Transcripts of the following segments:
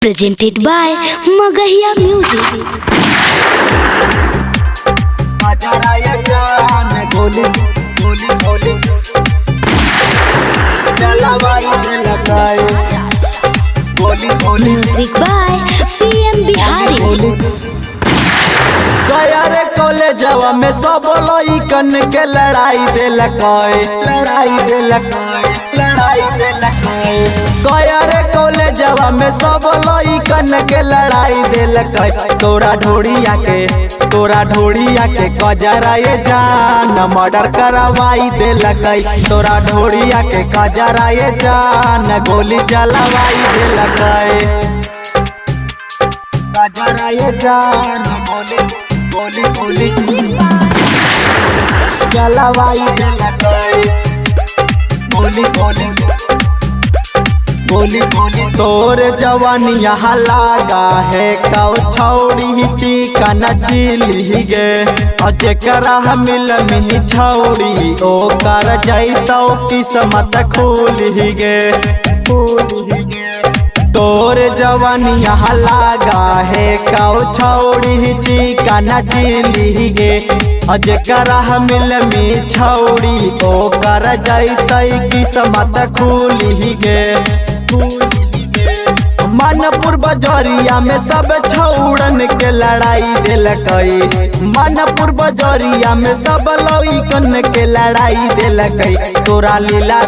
Presented by Magahiya Music. Music by PM Bihari. रे कॉलेजवा में सब लइकन के लड़ाई रे कॉलेजवा में सब लइकन के लड़ाई देलकै तोरा ढोड़िया के कजरा ये जान मर्डर करवाई देलकै तोरा ढोड़िया के कजरा ये जान गोली चलवाई देलकै कजरा ये जान गोली चलवाई देलकै गोली तोर जवानी यहाँ लागा है कौ छौड़ी चिकन चिली गे जेकरा मिल मिही छौड़ी ओ कर जैतौ किस्मत खुली गे तोर जवानी यहाँ लागा है कौ छौड़ी चिकन चिली गे जेकरा मिल में छौड़ी ओ कर जैतै किस्मत खुली गे मानपुर बजरिया में सब छौड़न के लड़ाई देलकै मानपुर बजरिया में सब लइकन के लड़ाई देलकै तोरा लीला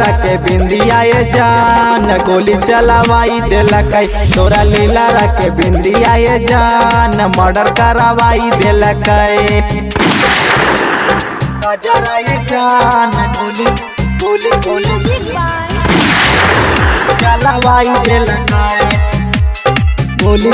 रखे बिंदिया ये जान गोली चलवाई देलकै तोरा लीला रखे बिंदिया ये जान मर्डर करवाई देलकै कजरा ये जान गोली चलवाई देलकै गोली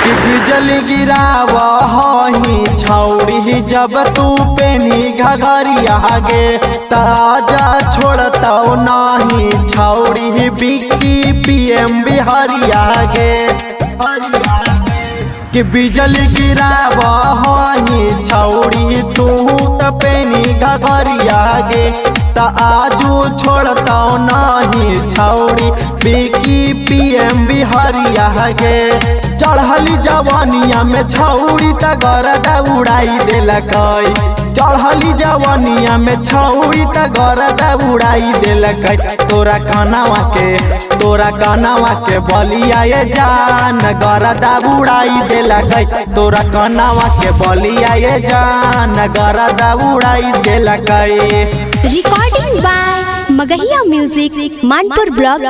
बिजली गिरावा हही छौड़ी जब तू पेनी घघरिया गे ताजा छोड़तौ नाही छौड़ी बिक्की PM बिहारिया गे कि बिजली गिरावा हही छौड़ी तू त पेनी घघरिया गे ता आजू छोड़तौ नाही छौड़ी बिक्की PM बिहारिया गे चढ़ली जवानिया में छौड़ी त गरदा उड़ाई देलकै चढ़ली जवानिया में छौड़ी त गरदा उड़ाई देलकै तोरा कानावा के बलिया ये जान गरदा उड़ाई देलकै तोरा कानावा के बलिया ये जान गरदा उड़ाई देलकै। Recording by Magahiya Music, Manpur Blog.